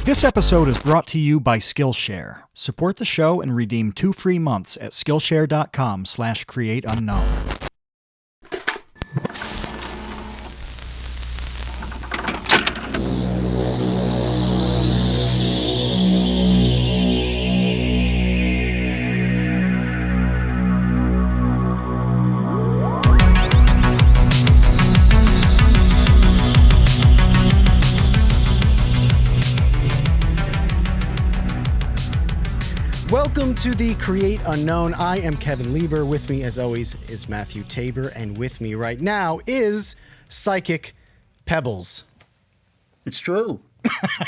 This episode is brought to you by Skillshare. Support the show and redeem 2 free months at Skillshare.com/createunknown. Welcome to the Create Unknown. I am Kevin Lieber. With me, as always, is Matthew Tabor. And with me right now is PsychicPebbles. It's true.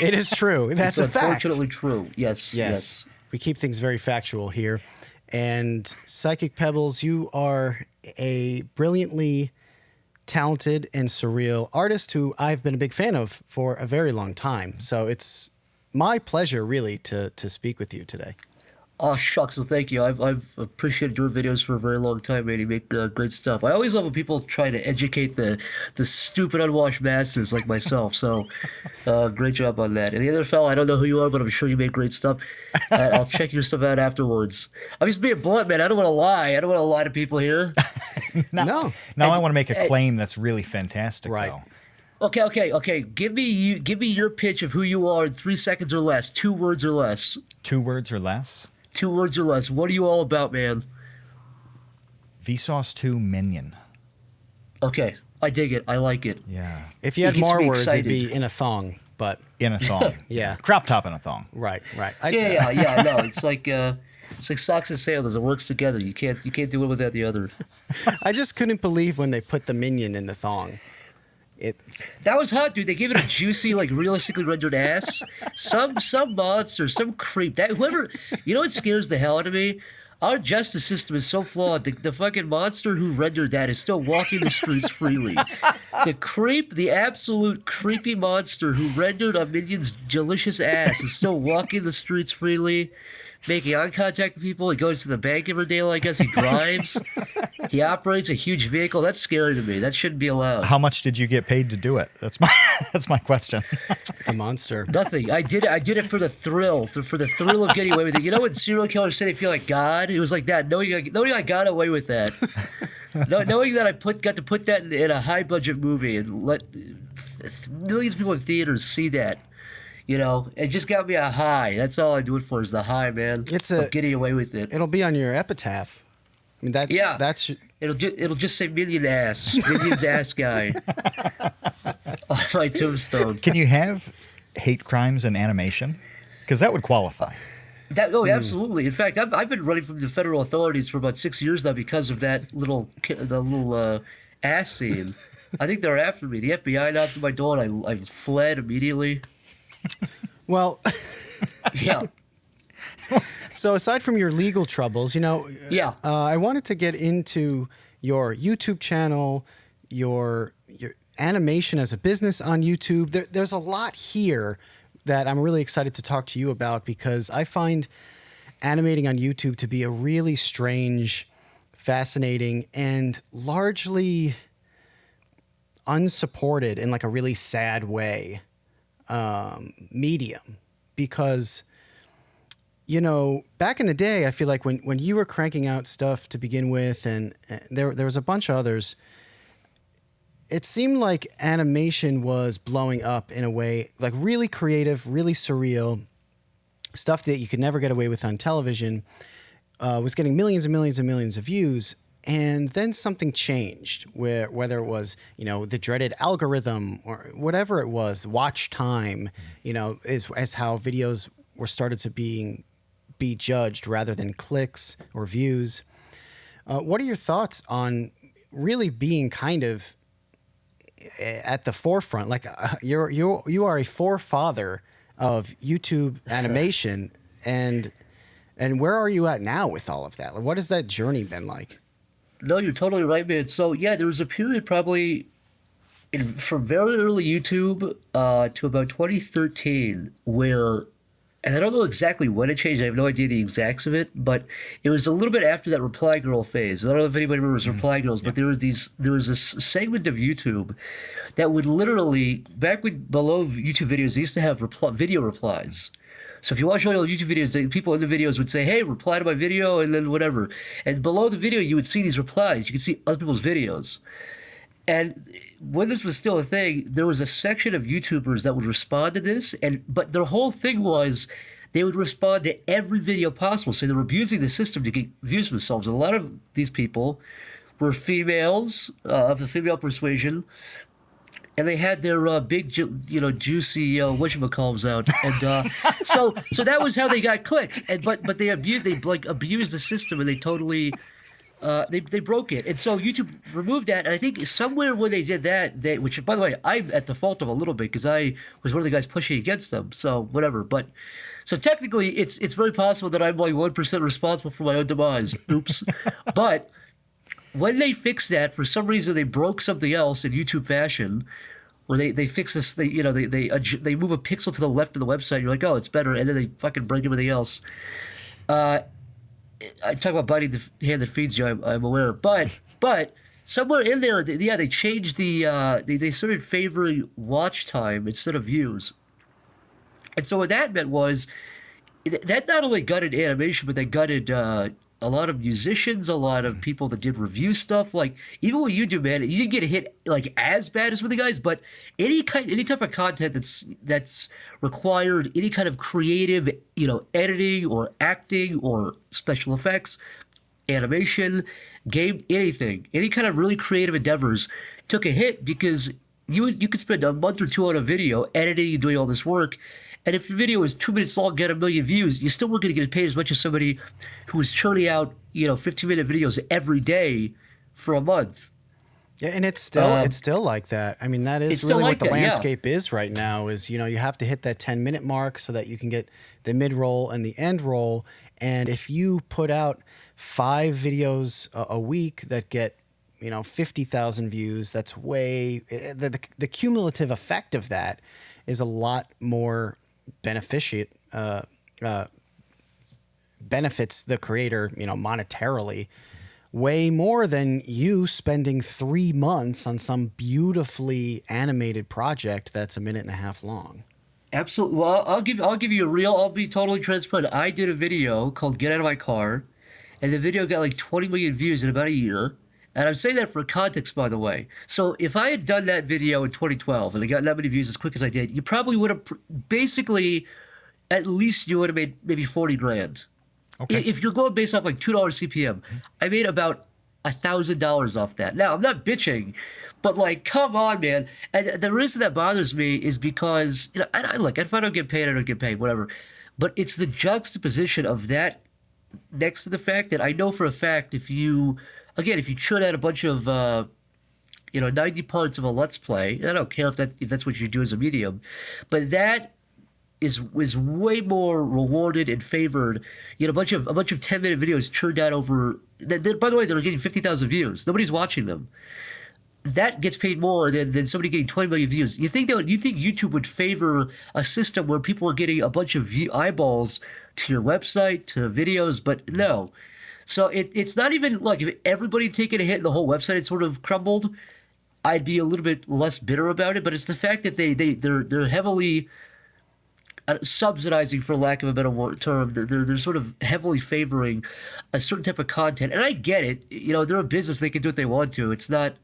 It is true. That's a fact. Unfortunately true. Yes. We keep things very factual here. And PsychicPebbles, you are a brilliantly talented and surreal artist who I've been a big fan of for a very long time. So it's my pleasure, really, to speak with you today. Oh, shucks. Well, thank you. I've appreciated your videos for a very long time, man. You make great stuff. I always love when people try to educate the stupid, unwashed masses like myself. So, great job on that. And the other fella, I don't know who you are, but I'm sure you make great stuff. I'll check your stuff out afterwards. I'm just being blunt, man. I don't want to lie. I don't want to lie to people here. No. I want to make a claim that's really fantastic, right. though. Okay. Give me your pitch of who you are in 3 seconds or less. 2 words or less. 2 words or less? 2 words or less. What are you all about, man? Vsauce 2 Minion. Okay, I dig it. I like it. Yeah. If you had gets more me words, excited. it'd be in a thong, but In a thong. Yeah. Crop top in a thong. right. Yeah. No, it's like socks and sandals. It works together. You can't do it without the other. I just couldn't believe when they put the minion in the thong. That was hot, dude. They gave it a juicy, like realistically rendered ass. Some monster, some creep. That whoever, you know what scares the hell out of me? Our justice system is so flawed. The fucking monster who rendered that is still walking the streets freely. The absolute creepy monster who rendered a minion's delicious ass is still walking the streets freely, making eye contact with people. He goes to the bank every day, I guess. He drives. He operates a huge vehicle. That's scary to me. That shouldn't be allowed. How much did you get paid to do it? That's my question. The monster. Nothing. I did it for the thrill, for the thrill of getting away with it. You know when serial killers say they feel like God? It was like that. Knowing I got away with that. Knowing that I got to put that in a high budget movie and let millions of people in theaters see that. You know, it just got me a high. That's all I do it for is the high, man. Of getting away with it. It'll be on your epitaph. I mean, that's It'll just say Minion's ass guy on my tombstone. Can you have hate crimes in animation? Because that would qualify. Absolutely. In fact, I've been running from the federal authorities for about 6 years now because of the little ass scene. I think they're after me. The FBI knocked on my door and I fled immediately. Well, Yeah. so aside from your legal troubles, Yeah. I wanted to get into your YouTube channel, your animation as a business on YouTube. There's a lot here that I'm really excited to talk to you about because I find animating on YouTube to be a really strange, fascinating, and largely unsupported in like a really sad way medium. Because back in the day, I feel like when you were cranking out stuff to begin with, and there was a bunch of others, it seemed like animation was blowing up in a way like really creative, really surreal stuff that you could never get away with on television, was getting millions and millions and millions of views. And then something changed, whether it was, the dreaded algorithm or whatever it was, watch time, is how videos were started to be judged rather than clicks or views. What are your thoughts on really being kind of at the forefront? Like you are a forefather of YouTube animation, and where are you at now with all of that? Like, what has that journey been like? No, you're totally right, man. So, yeah, there was a period probably from very early YouTube to about 2013 where and I don't know exactly when it changed. I have no idea the exacts of it, but it was a little bit after that Reply Girl phase. I don't know if anybody remembers Reply Girls, but there was a segment of YouTube that would literally, back when below YouTube videos, they used to have video replies. So if you watch all the YouTube videos, the people in the videos would say, "Hey, reply to my video," and then whatever. And below the video, you would see these replies. You could see other people's videos. And when this was still a thing, there was a section of YouTubers that would respond to this, but their whole thing was they would respond to every video possible. So they were abusing the system to get views for themselves. And a lot of these people were females of the female persuasion, and they had their big, juicy whatchamacallits out, and so that was how they got clicks. And but they abused the system, and they totally. They broke it, and so YouTube removed that. And I think somewhere when they did that, which by the way, I'm at the fault of a little bit because I was one of the guys pushing against them. So whatever. But so technically, it's very possible that I'm only 1% responsible for my own demise. Oops. But when they fixed that, for some reason they broke something else in YouTube fashion, where they fix this. They move a pixel to the left of the website. You're like, oh, it's better, and then they fucking break everything else. I talk about biting the hand that feeds you. I'm aware, but somewhere in there, they changed they started favoring watch time instead of views, and so what that meant was that not only gutted animation, but they gutted a lot of musicians, a lot of people that did review stuff. Like even what you do, man, you didn't get hit like as bad as with the guys, but any type of content that's required any kind of creative, editing or acting or special effects, animation, game, anything, any kind of really creative endeavors took a hit because you could spend a month or two on a video editing and doing all this work. And if your video is 2 minutes long, get 1 million views, you still weren't going to get paid as much as somebody who was churning out, 15-minute videos every day for a month. Yeah, and it's still like that. I mean, that is really what the landscape is right now. Is you have to hit that 10-minute mark so that you can get the mid roll and the end roll. And if you put out 5 videos a week that get 50,000 views, that's way the cumulative effect of that is a lot more benefits the creator, monetarily, way more than you spending 3 months on some beautifully animated project that's 1.5 minutes long. Absolutely. Well, I'll give you I'll be totally transparent. I did a video called "Get Out of My Car," and the video got like 20 million views in about a year. And I'm saying that for context, by the way. So if I had done that video in 2012 and I got that many views as quick as I did, you probably would have basically, at least you would have made maybe 40 grand. Okay. If you're going based off like $2 CPM, I made about $1,000 off that. Now, I'm not bitching, but like, come on, man. And the reason that bothers me is because, look, if I don't get paid, I don't get paid, whatever. But it's the juxtaposition of that next to the fact that I know for a fact if you churn out a bunch of, 90 parts of a Let's Play, I don't care if that's what you do as a medium, but that is way more rewarded and favored. A bunch of 10-minute videos churned out over. By the way, they're getting 50,000 views. Nobody's watching them. That gets paid more than somebody getting 20 million views. You think YouTube would favor a system where people are getting a bunch of eyeballs to your website, to videos, but no. So it's not even like if everybody had taken a hit and the whole website had sort of crumbled, I'd be a little bit less bitter about it. But it's the fact that they're heavily subsidizing, for lack of a better term. They're sort of heavily favoring a certain type of content, and I get it. They're a business; they can do what they want to. It's not,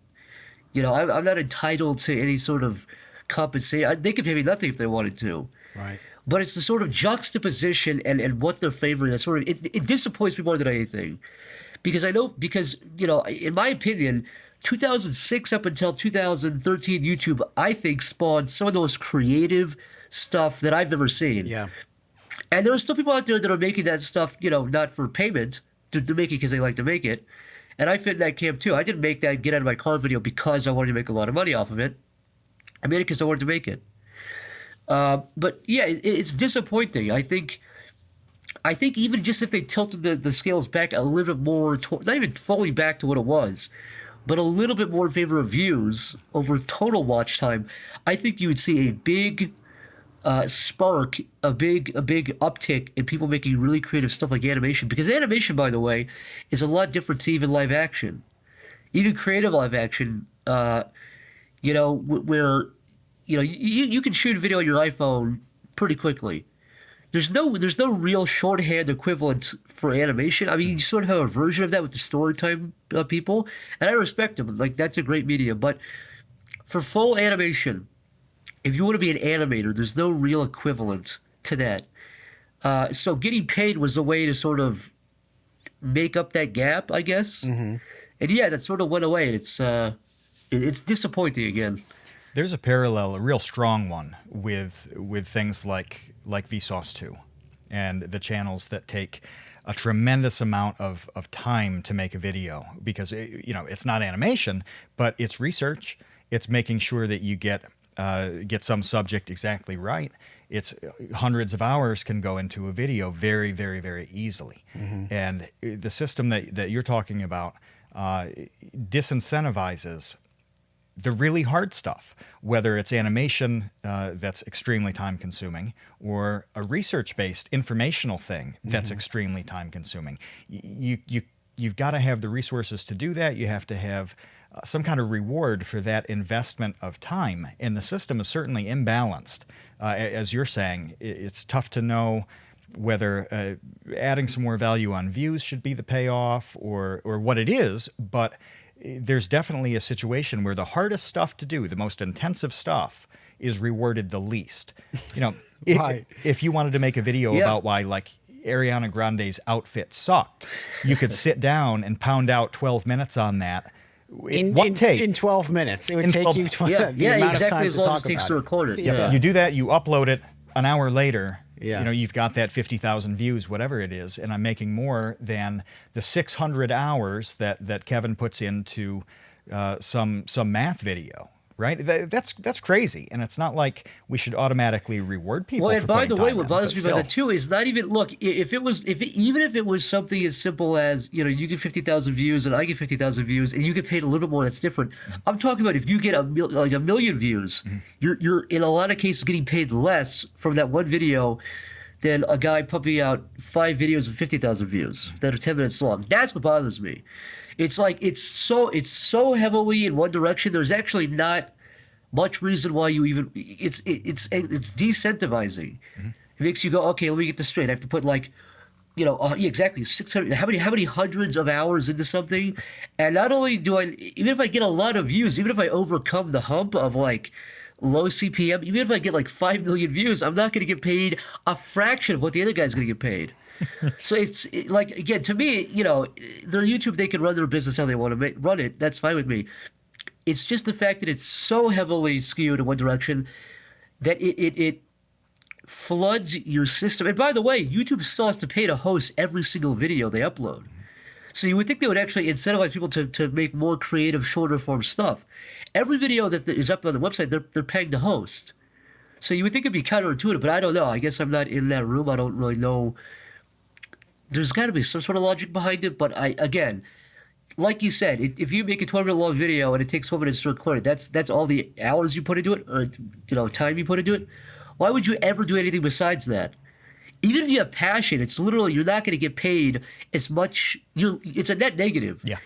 I'm not entitled to any sort of compensation. They could pay me nothing if they wanted to. Right. But it's the sort of juxtaposition and what they're favoring that sort of it disappoints me more than anything, because in my opinion, 2006 up until 2013 YouTube, I think, spawned some of the most creative stuff that I've ever seen. Yeah. And there are still people out there that are making that stuff, not for payment, to make it because they like to make it. And I fit in that camp too. I didn't make that Get Out of My Car video because I wanted to make a lot of money off of it. I made it because I wanted to make it. But yeah, it's disappointing. I think even just if they tilted the scales back a little bit more, not even fully back to what it was, but a little bit more in favor of views over total watch time, I think you would see a big spark a big uptick in people making really creative stuff like animation. Because animation, by the way, is a lot different to even live action, even creative live action. Where you can shoot a video on your iPhone pretty quickly. There's no real shorthand equivalent for animation. I mean, you sort of have a version of that with the story time people, and I respect them. Like, that's a great medium. But for full animation, if you want to be an animator, there's no real equivalent to that. So getting paid was a way to sort of make up that gap, I guess. Mm-hmm. And yeah, that sort of went away. And it's disappointing again. There's a parallel, a real strong one, with things like Vsauce 2 and the channels that take a tremendous amount of time to make a video, because it's not animation, but it's research. It's making sure that you get some subject exactly right. It's hundreds of hours can go into a video very, very, very easily. Mm-hmm. And the system that you're talking about disincentivizes the really hard stuff, whether it's animation that's extremely time-consuming or a research-based informational thing that's extremely time-consuming. You've got to have the resources to do that. You have to have some kind of reward for that investment of time, and the system is certainly imbalanced. As you're saying, it's tough to know whether adding some more value on views should be the payoff or what it is, but there's definitely a situation where the hardest stuff to do, the most intensive stuff, is rewarded the least. Right. If you wanted to make a video about why, like, Ariana Grande's outfit sucked, you could sit down and pound out 12 minutes on that. In 12 minutes. It would take you the amount of time as to long talk as it takes about to it. record it. Yeah. You do that, you upload it an hour later. Yeah. You've got that 50,000 views, whatever it is, and I'm making more than the 600 hours that Kevin puts into some math video, right? That's crazy, and it's not like we should automatically reward people. Well, and for by the way, time what in, bothers me but about that too is not even look. Even if it was something as simple as you get 50,000 views and I get 50,000 views and you get paid a little bit more, that's different. I'm talking about if you get a million views, you're in a lot of cases getting paid less from that one video than a guy pumping out 5 videos with 50,000 views that are 10 minutes long. That's what bothers me. It's like it's so heavily in one direction. There's actually not much reason why you even it's decentivizing. Mm-hmm. It makes you go, okay, let me get this straight. I have to put exactly 600. How many hundreds of hours into something? And not only do I, even if I get a lot of views, even if I overcome the hump of like low CPM, even if I get like 5 million views, I'm not going to get paid a fraction of what the other guy's going to get paid. So like, again, to me, their YouTube, they can run their business how they want to run it. That's fine with me. It's just the fact that it's so heavily skewed in one direction that it floods your system. And by the way, YouTube still has to pay to host every single video they upload. So you would think they would actually incentivize people to make more creative, shorter form stuff. Every video that is up on the website, they're paying to host. So you would think it'd be counterintuitive, but I don't know. I guess I'm not in that room. I don't really know. There's got to be some sort of logic behind it. But again, like you said, if you make a 12-minute long video and it takes 12 minutes to record it, that's all the hours you put into it, or time you put into it. Why would you ever do anything besides that? Even if you have passion, it's literally you're not going to get paid as much. It's a net negative. Yeah.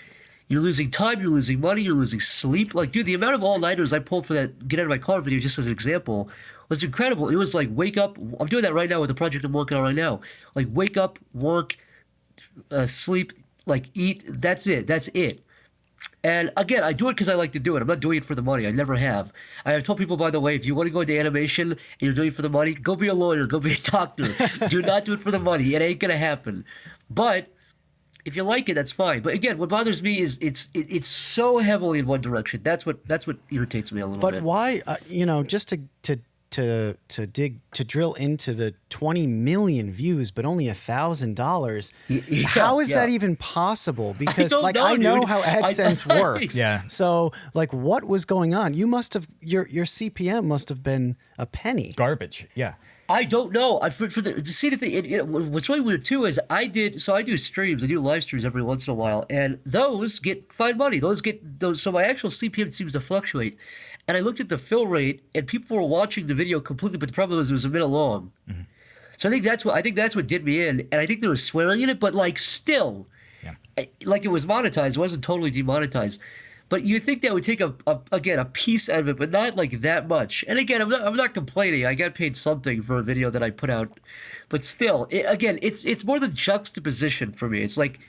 You're losing time, you're losing money, you're losing sleep. Like, dude, the amount of all-nighters I pulled for that Get Out of My Car video, just as an example, was incredible. It was like wake up. I'm doing that right now with the project I'm working on right now. Like wake up, work, sleep, like eat. That's it. That's it. And again, I do it because I like to do it. I'm not doing it for the money. I never have. I have told people, by the way, if you want to go into animation and you're doing it for the money, go be a lawyer, go be a doctor. Do not do it for the money. It ain't going to happen. But if you like it, that's fine. But again, what bothers me is it's so heavily in one direction. That's what irritates me a little bit. But why, just to drill into the 20 million views, but only $1,000. How is that even possible? Because I know how AdSense works. Yeah. So like, what was going on? You must have your CPM must have been a penny. Garbage. Yeah. I don't know. See the thing. What's really weird too is I do streams. I do live streams every once in a while, and those find money. Those. So my actual CPM seems to fluctuate, and I looked at the fill rate, and people were watching the video completely, but the problem was it was a minute long. So I think that's what did me in, and I think they were swearing in it, but like still, like it was monetized, it wasn't totally demonetized. But you think that would take a piece out of it, but not like that much. And again, I'm not complaining. I got paid something for a video that I put out, but still, it's more the juxtaposition for me. It's like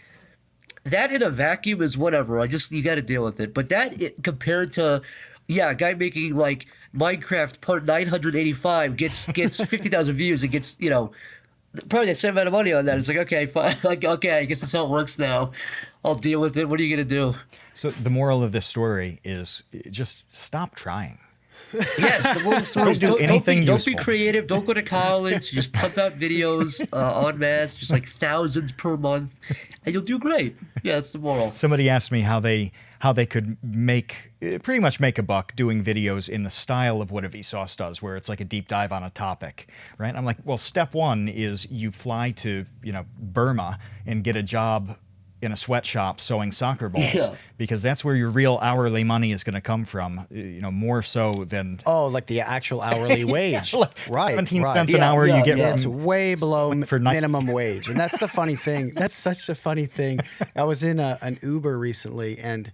that in a vacuum is whatever. You got to deal with it. But compared to, a guy making like Minecraft Part 985 gets 50,000 views and gets probably the same amount of money on that. It's like, okay, fine. Like, okay, I guess that's how it works now. I'll deal with it. What are you gonna do? So the moral of this story is just stop trying. Yes, the moral of the story is don't be creative. Don't go to college. Just pump out videos en masse, just like thousands per month, and you'll do great. Yeah, that's the moral. Somebody asked me how they could pretty much make a buck doing videos in the style of what a Vsauce does, where it's like a deep dive on a topic, right? I'm like, well, step one is you fly to Burma and get a job in a sweatshop sewing soccer balls, because that's where your real hourly money is going to come from, more so than like the actual hourly wage. Right, 17 cents an hour you get. It's way below minimum wage, and that's the funny thing. That's such a funny thing. I was in an Uber recently, and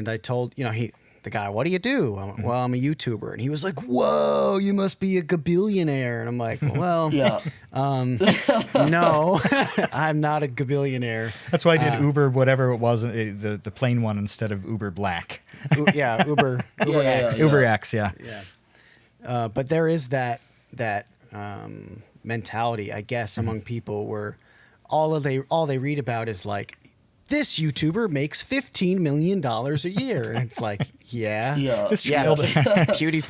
I told the guy, what do you do? Well, I'm a YouTuber. And he was like, whoa, you must be a gabillionaire. And I'm like, well, no, I'm not a gabillionaire. That's why I did Uber, whatever it was, the plain one instead of Uber Black. Uber X. Uber X, yeah. But there is that mentality, I guess, among people where all they read about is like, this YouTuber makes $15 million a year. And it's like, PewDiePie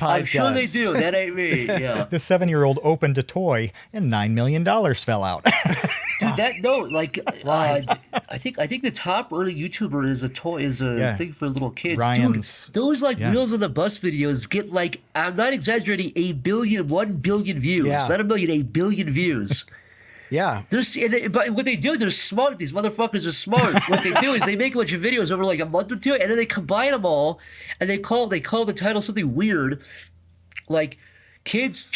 I'm sure they do. That ain't me. Yeah. The 7-year-old opened a toy and $9 million fell out. Dude, I think the top early YouTuber is a thing for little kids. Ryan's, dude, those Wheels on the Bus videos get like, I'm not exaggerating, 1 billion views. Not a million, 1 billion views. Yeah. But what they do, they're smart. These motherfuckers are smart. What they do is they make a bunch of videos over like a month or two, and then they combine them all, and they call the title something weird, like kids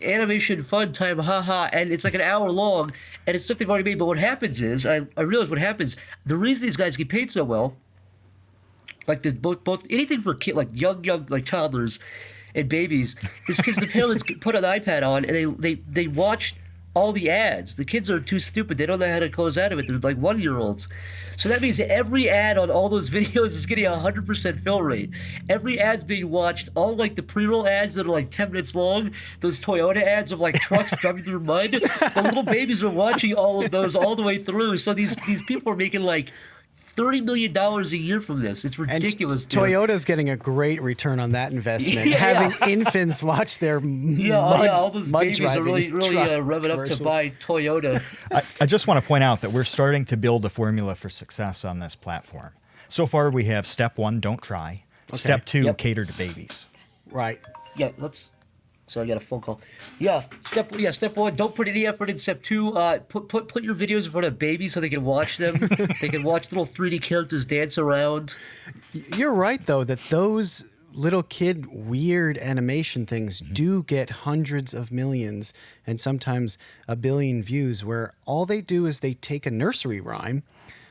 animation fun time, haha, and it's like an hour long, and it's stuff they've already made. But what happens is, I realize what happens. The reason these guys get paid so well, like both anything for kid, like young like toddlers and babies, is because the parents put an iPad on and they watch all the ads. The kids are too stupid. They don't know how to close out of it. They're like 1-year-olds. So that means that every ad on all those videos is getting 100% fill rate. Every ad's being watched. All like the pre-roll ads that are like 10 minutes long, those Toyota ads of like trucks driving through mud. The little babies are watching all of those all the way through. So these people are making like $30 million a year from this. It's ridiculous. And Toyota's getting a great return on that investment. Having infants watch their all those babies are really revving up to buy Toyota. I just want to point out that we're starting to build a formula for success on this platform. So far, we have step 1, don't try. Okay. Step 2, cater to babies. Right. Yeah. So I got a phone call. Step 1, don't put any effort in. Step 2, put your videos in front of babies so they can watch them. They can watch little 3D characters dance around. You're right, though, that those little kid weird animation things do get hundreds of millions and sometimes 1 billion views, where all they do is they take a nursery rhyme.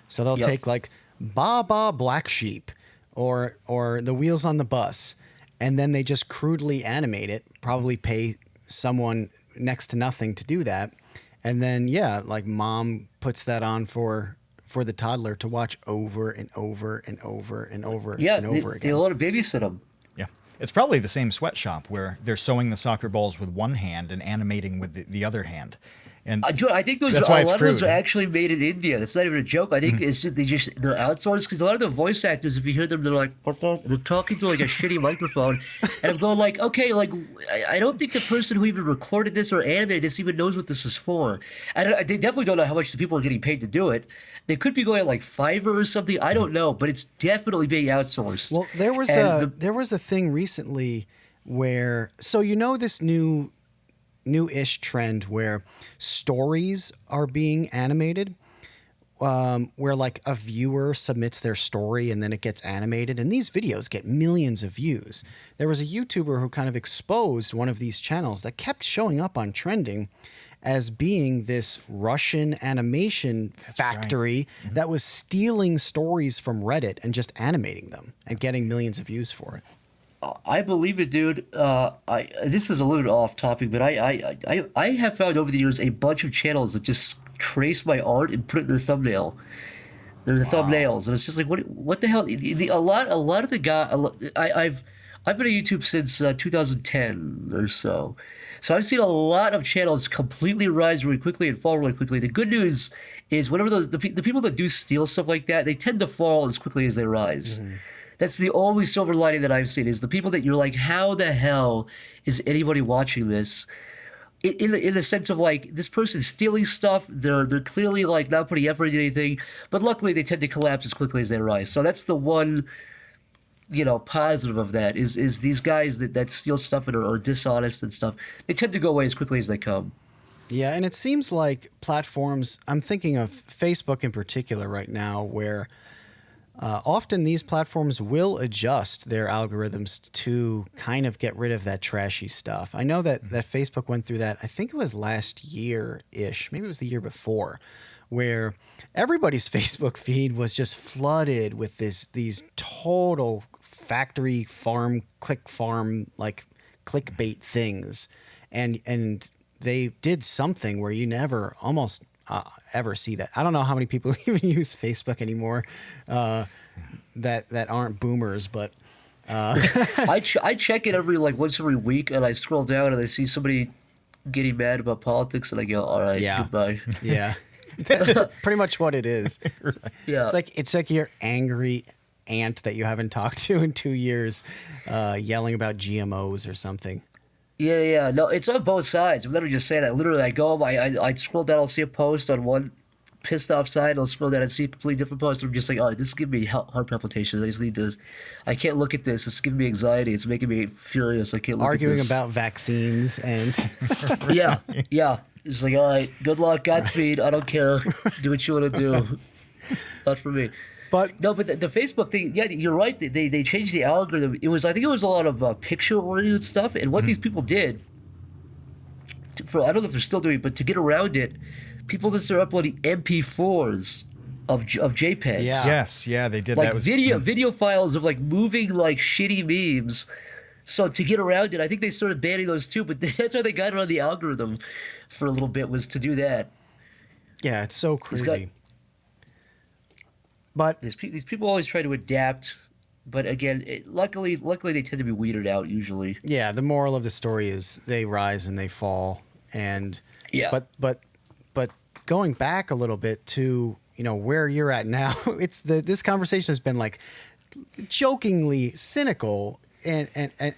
So they'll take like Ba Ba Black Sheep or the Wheels on the Bus, and then they just crudely animate it, probably pay someone next to nothing to do that. And then, like mom puts that on for the toddler to watch over and over and over and over and over again. They let a babysit them. Yeah. It's probably the same sweatshop where they're sewing the soccer balls with one hand and animating with the other hand. And I think a lot of those are actually made in India. That's not even a joke. I think it's just, they're outsourced, because a lot of the voice actors, if you hear them, they're like, they're talking to like a shitty microphone, and I'm going like, okay, like I don't think the person who even recorded this or animated this even knows what this is for. They definitely don't know how much the people are getting paid to do it. They could be going at like Fiverr or something. I don't know, but it's definitely being outsourced. Well, there was a thing recently where, so this new-ish trend where stories are being animated. where like a viewer submits their story and then it gets animated, and these videos get millions of views. There was a YouTuber who kind of exposed one of these channels that kept showing up on trending as being this Russian animation factory that was stealing stories from Reddit and just animating them and getting millions of views for it. I believe it, dude. This is a little bit off topic, but I have found over the years a bunch of channels that just trace my art and put it in their thumbnail. They're the thumbnails, and it's just like what the hell? A lot of the guy. I've been on YouTube since 2010 or so. So I've seen a lot of channels completely rise really quickly and fall really quickly. The good news is whenever the people that do steal stuff like that, they tend to fall as quickly as they rise. Mm-hmm. That's the only silver lining that I've seen, is the people that you're like, how the hell is anybody watching this? In the sense of like, this person's stealing stuff, they're clearly like not putting effort into anything, but luckily they tend to collapse as quickly as they rise. So that's the one, positive of that is these guys that steal stuff and are dishonest and stuff, they tend to go away as quickly as they come. Yeah, and it seems like platforms, I'm thinking of Facebook in particular right now, where often these platforms will adjust their algorithms to kind of get rid of that trashy stuff. I know that Facebook went through that, I think it was last year-ish, maybe it was the year before, where everybody's Facebook feed was just flooded with these total factory farm, like clickbait things. And they did something where you never almost ever see that. I don't know how many people even use Facebook anymore that aren't boomers, but I check it once every week, and I scroll down and I see somebody getting mad about politics, and I go, all right, goodbye. Yeah. That's pretty much what it is. Yeah. It's like your angry aunt that you haven't talked to in 2 years yelling about GMOs or something. Yeah. No, it's on both sides. I'm literally just saying that. Literally, I go, I scroll down, I'll see a post on one pissed off side, I'll scroll down and see a completely different post, and I'm just like, all right, this is giving me heart palpitations. I can't look at this. It's giving me anxiety. It's making me furious. I can't look at this. Arguing about vaccines and... Yeah. It's like, all right, good luck, Godspeed. I don't care. Do what you want to do. Not for me. But the Facebook thing, yeah, you're right. They changed the algorithm. I think it was a lot of picture-oriented stuff, and what these people did, I don't know if they're still doing it, but to get around it, people that are uploading MP4s of JPEGs. Yeah. Yes, yeah, they did like that. Video files of like moving like shitty memes. So to get around it, I think they started banning those too, but that's how they got around the algorithm for a little bit, was to do that. Yeah, it's so crazy. But these people always try to adapt, but again, luckily they tend to be weeded out usually. Yeah, the moral of the story is they rise and they fall, and yeah. But going back a little bit to where you're at now, this conversation has been like jokingly cynical and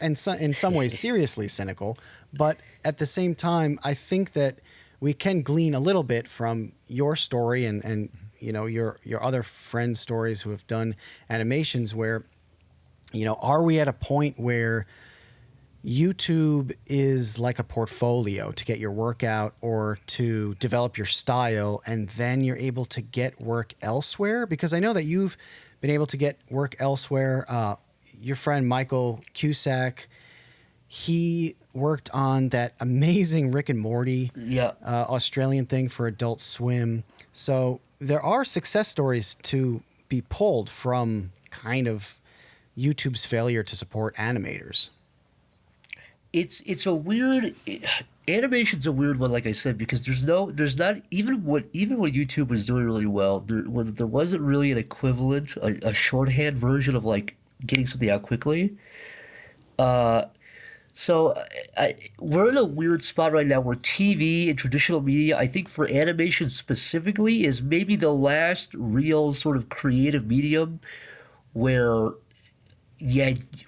in some ways seriously cynical, but at the same time, I think that we can glean a little bit from your story and your other friends' stories who have done animations where, are we at a point where YouTube is like a portfolio to get your work out or to develop your style, and then you're able to get work elsewhere? Because I know that you've been able to get work elsewhere. Your friend Michael Cusack, he worked on that amazing Rick and Morty Australian thing for Adult Swim. So there are success stories to be pulled from kind of YouTube's failure to support animators. It's a weird animation's a weird one, like I said, because there's not even when YouTube was doing really well, there wasn't really an equivalent, a shorthand version of like getting something out quickly. So we're in a weird spot right now where TV and traditional media, I think for animation specifically, is maybe the last real sort of creative medium where,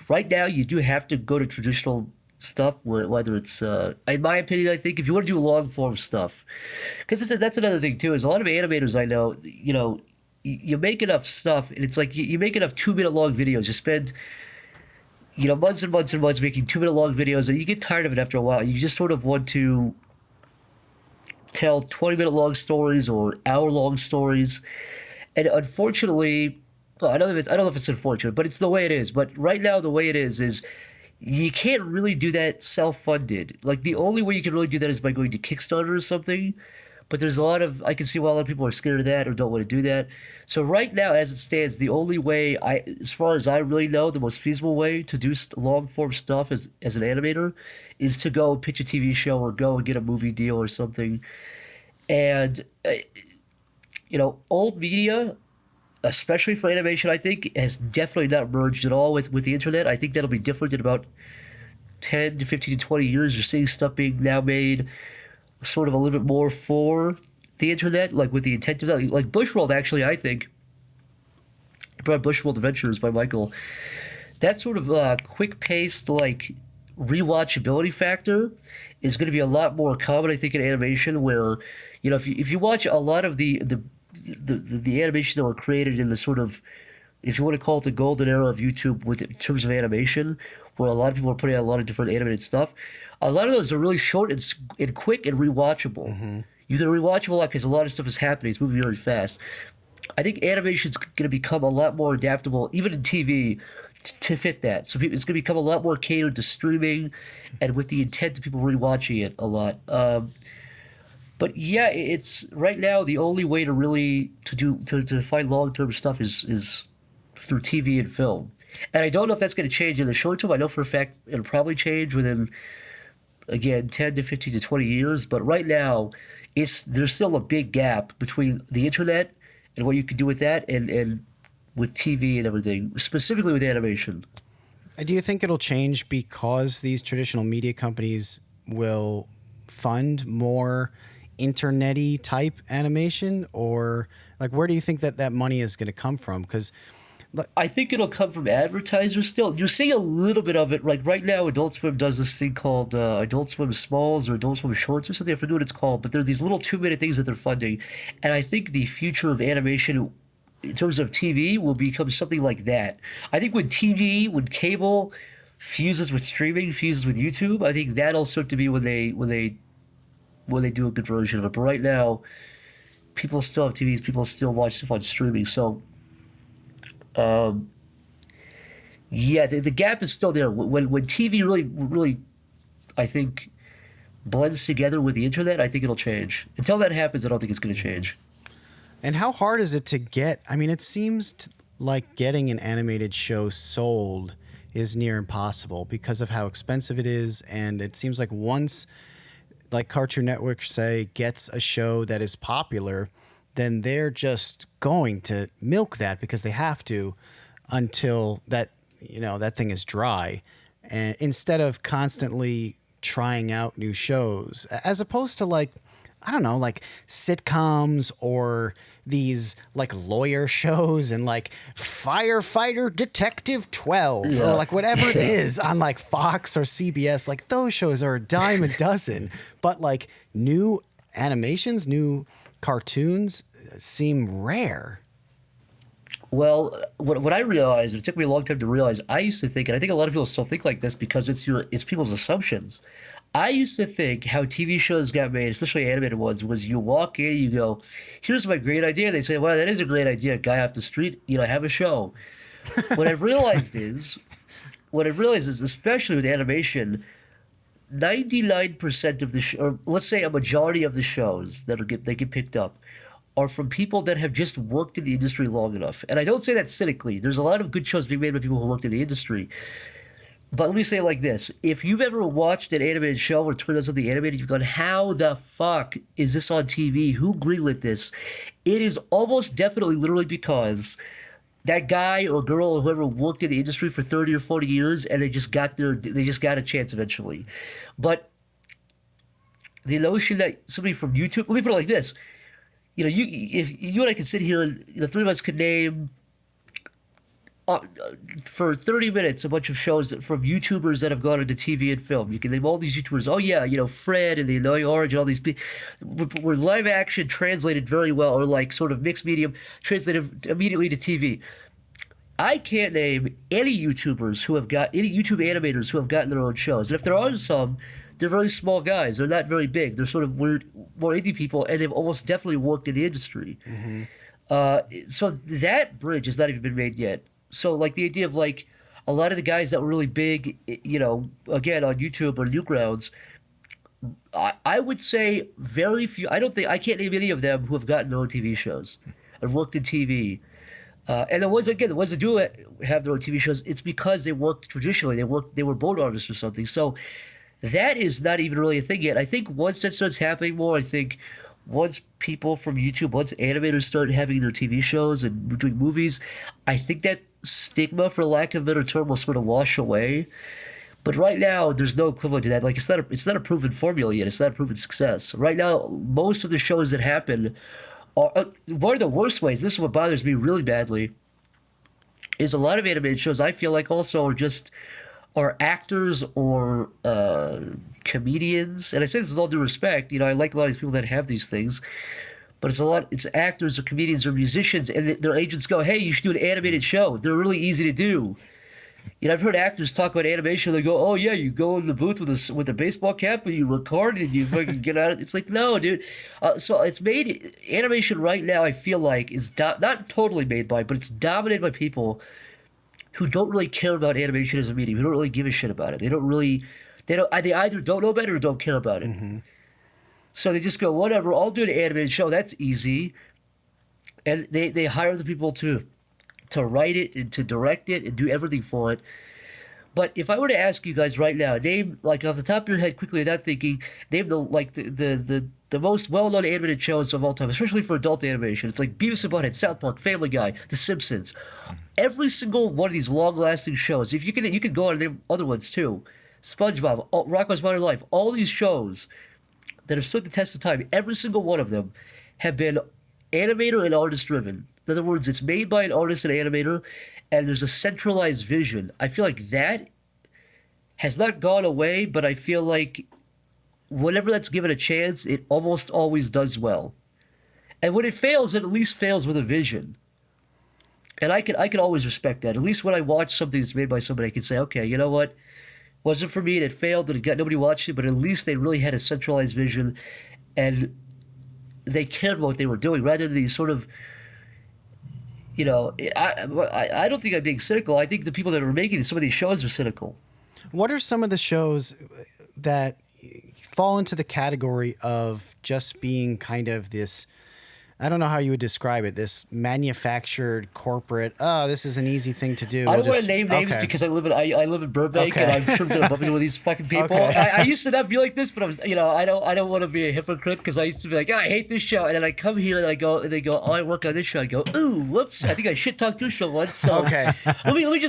right now you do have to go to traditional stuff, whether it's, in my opinion, I think if you want to do long form stuff, because that's another thing too, is a lot of animators I know, you make enough stuff, and it's like you make enough 2-minute long videos, you spend months and months and months making 2-minute long videos, and you get tired of it after a while. You just sort of want to tell 20-minute long stories or hour-long stories. And unfortunately, well, I don't know if it's unfortunate, but it's the way it is. But right now, the way it is you can't really do that self-funded. Like, the only way you can really do that is by going to Kickstarter or something. But there's I can see why a lot of people are scared of that or don't want to do that. So right now, as it stands, the only way, as far as I really know, the most feasible way to do long-form stuff as an animator is to go pitch a TV show or go and get a movie deal or something. And, old media, especially for animation, I think, has definitely not merged at all with the internet. I think that'll be different in about 10 to 15 to 20 years. You're seeing stuff being now made sort of a little bit more for the internet, like with the intent of that. Like Bushworld, actually, I think, Bushworld Adventures by Michael, that sort of quick-paced, like, rewatchability factor is going to be a lot more common, I think, in animation, where, if you watch a lot of the animations that were created in the sort of, if you want to call it the golden era of YouTube in terms of animation, where a lot of people are putting out a lot of different animated stuff, a lot of those are really short and quick and rewatchable. Mm-hmm. You can rewatch a lot because a lot of stuff is happening. It's moving really fast. I think animation's going to become a lot more adaptable, even in TV, to fit that. So it's going to become a lot more catered to streaming and with the intent of people rewatching it a lot. But yeah, it's right now the only way to really to find long-term stuff is through TV and film. And I don't know if that's going to change in the short term. I know for a fact it'll probably change within, again, 10 to 15 to 20 years. But right now, there's still a big gap between the internet and what you can do with that and with TV and everything, specifically with animation. Do you think it'll change because these traditional media companies will fund more internet-y type animation? Or, like, where do you think that money is going to come from? Because I think it'll come from advertisers still. You're seeing a little bit of it. Like right now, Adult Swim does this thing called Adult Swim Smalls or Adult Swim Shorts or something. I forget what it's called. But they're these little 2-minute things that they're funding. And I think the future of animation in terms of TV will become something like that. I think when cable fuses with streaming, fuses with YouTube, I think that'll start to be when they do a good version of it. But right now, people still have TVs. People still watch stuff on streaming. So yeah, the gap is still there. When TV really, I think, blends together with the internet, I think it'll change. Until that happens, I don't think it's going to change. And how hard is it to get? I mean, it seems like getting an animated show sold is near impossible because of how expensive it is. And it seems like once, like Cartoon Network, say, gets a show that is popular, then they're just going to milk that because they have to until that thing is dry, and instead of constantly trying out new shows, as opposed to like sitcoms or these like lawyer shows and like Firefighter Detective 12 or like whatever it is on like Fox or CBS. Like those shows are a dime a dozen, but like new animations, new cartoons seem rare. Well, what I realized, it took me a long time to realize, I used to think, and I think a lot of people still think like this because it's people's assumptions. I used to think how TV shows got made, especially animated ones, was you walk in, you go, here's my great idea. They say, well, that is a great idea. Guy off the street, have a show. What I've realized is, especially with animation, 99% of the or let's say a majority of the shows that get picked up are from people that have just worked in the industry long enough. And I don't say that cynically. There's a lot of good shows being made by people who worked in the industry. But let me say it like this. If you've ever watched an animated show or turned on something animated, you've gone, how the fuck is this on TV? Who greenlit this? It is almost definitely literally because that guy or girl or whoever worked in the industry for 30 or 40 years and they just got a chance eventually. But the notion that somebody from YouTube, let me put it like this. If you and I could sit here and the three of us could name for 30 minutes a bunch of shows from YouTubers that have gone into TV and film. You can name all these YouTubers. Oh yeah, Fred and the Annoying Orange and all these people were live action translated very well, or like sort of mixed medium translated immediately to TV. I can't name any YouTubers any YouTube animators who have gotten their own shows. And if there are some, they're very small guys. They're not very big. They're sort of we're more indie people, and they've almost definitely worked in the industry. So that bridge has not even been made yet. So like the idea of like a lot of the guys that were really big, you know, again on YouTube or Newgrounds, I would say very few. I can't name any of them who have gotten their own TV shows and worked in TV. And the ones that do have their own TV shows, it's because they worked traditionally. They were board artists or something. So that is not even really a thing yet. I think once that starts happening more, I think once people from YouTube, once animators start having their TV shows and doing movies, I think that stigma, for lack of a better term, will sort of wash away. But right now, there's no equivalent to that. Like it's not a proven formula yet. It's not a proven success. Right now, most of the shows that happen are one of the worst ways. This is what bothers me really badly. Is a lot of animated shows I feel like also are actors or comedians, and I say this with all due respect. You know, I like a lot of these people that have these things, but it's actors or comedians or musicians, and their agents go, "Hey, you should do an animated show. They're really easy to do." You know, I've heard actors talk about animation. They go, "Oh yeah, you go in the booth with a baseball cap and you record and you fucking get out." It's like, no, dude. So it's made animation right now. I feel like is not totally made by, but it's dominated by people who don't really care about animation as a medium. Who don't really give a shit about it. They either don't know about it or don't care about it. So they just go, whatever. I'll do an animated show. That's easy. And they hire the people to write it and to direct it and do everything for it. But if I were to ask you guys right now, name, like off the top of your head quickly without thinking, name the most well-known animated shows of all time, especially for adult animation. It's like Beavis and Butthead, South Park, Family Guy, The Simpsons. Every single one of these long-lasting shows, if you can go on and name other ones too. SpongeBob, Rocko's Modern Life, all these shows that have stood the test of time, every single one of them have been animator and artist driven. In other words, it's made by an artist and animator, and there's a centralized vision. I feel like that has not gone away, but I feel like whenever that's given a chance, it almost always does well. And when it fails, it at least fails with a vision. And I can always respect that. At least when I watch something that's made by somebody, I can say, okay, you know what? Wasn't for me, and it failed, and nobody watched it, but at least they really had a centralized vision, and they cared about what they were doing, rather than these sort of, you know, I don't think I'm being cynical. I think the people that are making some of these shows are cynical. What are some of the shows that fall into the category of just being kind of this, I don't know how you would describe it, this manufactured corporate, this is an easy thing to do. I don't want to name names because I live in Burbank, and I'm sure I'm gonna bump into these fucking people. Okay. I used to not be like this, but I don't want to be a hypocrite, because I used to be like, I hate this show, and then I come here and they go, oh, I work on this show. I go, ooh, whoops, I think I shit talked your show once. So Okay. let me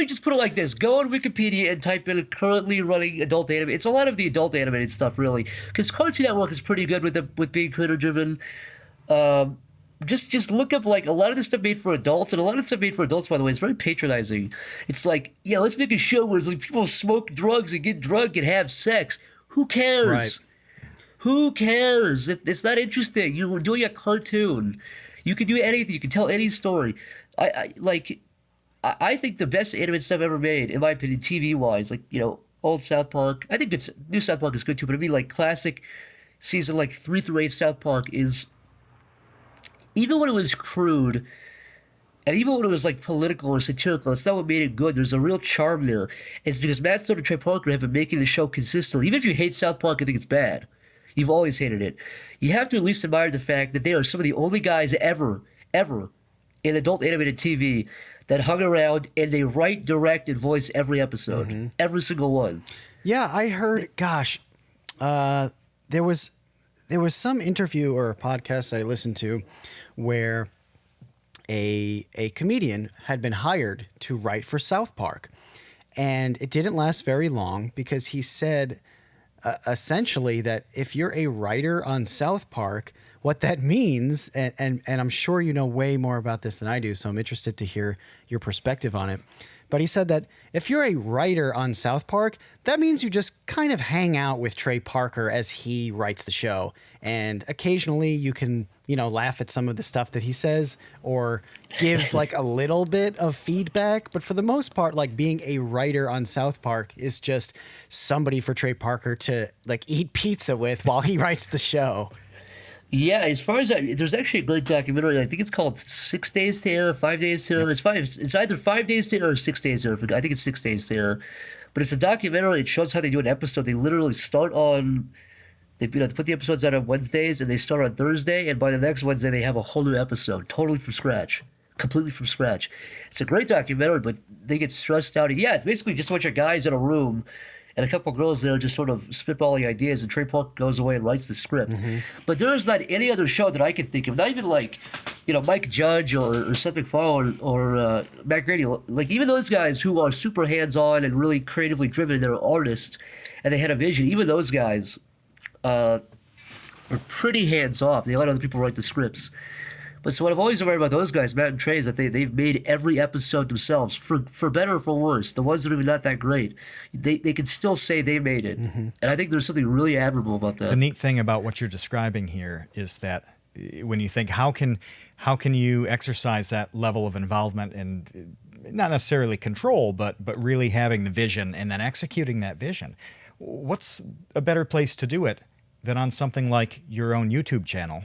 just put it like this: go on Wikipedia and type in currently running adult anime. It's a lot of the adult animated stuff, really, because Cartoon Network is pretty good with being creator driven. Just look up, like, a lot of this stuff made for adults, and a lot of the stuff made for adults, by the way, is very patronizing. It's like, yeah, let's make a show where it's like people smoke drugs and get drunk and have sex. Who cares? Right. Who cares? It's not interesting. You're doing a cartoon. You can do anything. You can tell any story. I think the best animated stuff ever made, in my opinion, TV-wise, like, you know, old South Park. I think new South Park is good too, but I mean, like, classic season, like 3 through 8 South Park is, even when it was crude, and even when it was like political or satirical, it's not what made it good. There's a real charm there. It's because Matt Stone and Trey Parker have been making the show consistently. Even if you hate South Park and think it's bad, you've always hated it. You have to at least admire the fact that they are some of the only guys ever in adult animated TV that hung around and they write, direct, and voice every episode. Every single one. Yeah, I heard, there was some interview or a podcast I listened to where a comedian had been hired to write for South Park. And it didn't last very long because he said essentially that if you're a writer on South Park, what that means, and I'm sure you know way more about this than I do, so I'm interested to hear your perspective on it. But he said that if you're a writer on South Park, that means you just kind of hang out with Trey Parker as he writes the show. And occasionally you can, you know, laugh at some of the stuff that he says or give like a little bit of feedback. But for the most part, like, being a writer on South Park is just somebody for Trey Parker to like eat pizza with while he writes the show. Yeah, as far as there's actually a great documentary. I think it's called 6 Days to Air, 5 Days to Air. It's either 5 Days to Air or 6 Days to Air. I think it's 6 Days to Air. But it's a documentary. It shows how they do an episode. They literally start on. They put the episodes out on Wednesdays, and they start on Thursday, and by the next Wednesday, they have a whole new episode, totally from scratch, completely from scratch. It's a great documentary, but they get stressed out. And yeah, it's basically just a bunch of guys in a room, and a couple of girls there just sort of spitballing ideas, and Trey Parker goes away and writes the script. But there is not any other show that I can think of, not even like, Mike Judge or Seth MacFarlane or Matt Grady. Like, even those guys who are super hands-on and really creatively driven, they're artists, and they had a vision, even those guys are pretty hands-off. They let other people write the scripts. But so what I've always admired about those guys, Matt and Trey, is that they've made every episode themselves, for better or for worse. The ones that are not that great, they can still say they made it. And I think there's something really admirable about that. The neat thing about what you're describing here is that when you think, how can you exercise that level of involvement and not necessarily control, but really having the vision and then executing that vision? What's a better place to do it than on something like your own YouTube channel,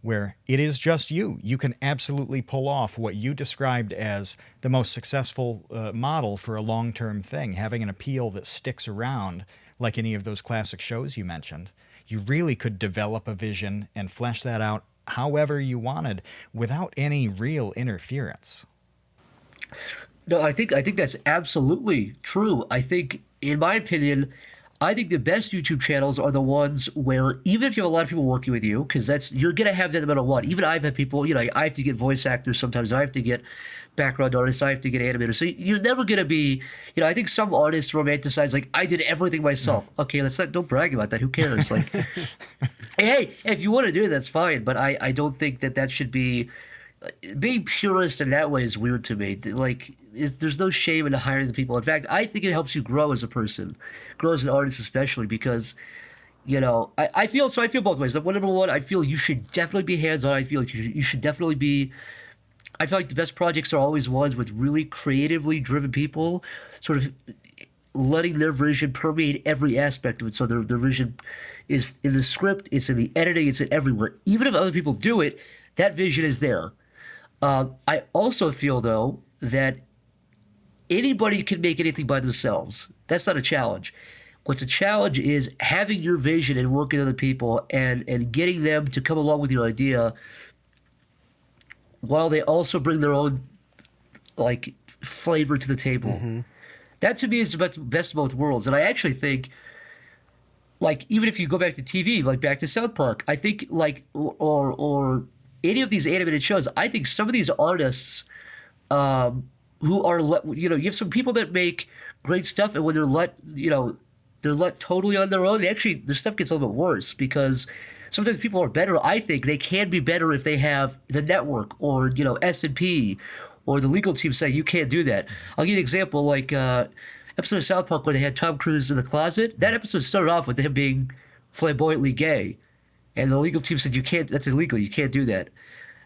where it is just you? You can absolutely pull off what you described as the most successful model for a long-term thing, having an appeal that sticks around like any of those classic shows you mentioned. You really could develop a vision and flesh that out however you wanted without any real interference. No, I think that's absolutely true. I think, in my opinion, I think the best YouTube channels are the ones where, even if you have a lot of people working with you, because you're going to have that no matter what. Even I've had people, I have to get voice actors sometimes. I have to get background artists. I have to get animators. So you're never going to be, I think some artists romanticize, like, I did everything myself. Okay, don't brag about that. Who cares? Like, hey, if you want to do it, that's fine. But I don't think that should be, being purist in that way is weird to me. Like, there's no shame in hiring the people. In fact, I think it helps you grow as a person, grow as an artist especially, because, I feel both ways. Like, number one, I feel you should definitely be hands-on. I feel like you should definitely be. I feel like the best projects are always ones with really creatively driven people, sort of letting their vision permeate every aspect of it. So their vision is in the script, it's in the editing, it's in everywhere. Even if other people do it, that vision is there. I also feel, though, that anybody can make anything by themselves. That's not a challenge. What's a challenge is having your vision and working with other people and getting them to come along with your idea while they also bring their own, like, flavor to the table. That, to me, is the best of both worlds. And I actually think, like, even if you go back to TV, like back to South Park, I think, like, or any of these animated shows, I think some of these artists who are, you have some people that make great stuff, and when they're let totally on their own, actually, their stuff gets a little bit worse, because sometimes people are better. I think they can be better if they have the network or, S&P or the legal team say, you can't do that. I'll give you an example, like episode of South Park where they had Tom Cruise in the closet. That episode started off with him being flamboyantly gay. And the legal team said, you can't, that's illegal, you can't do that.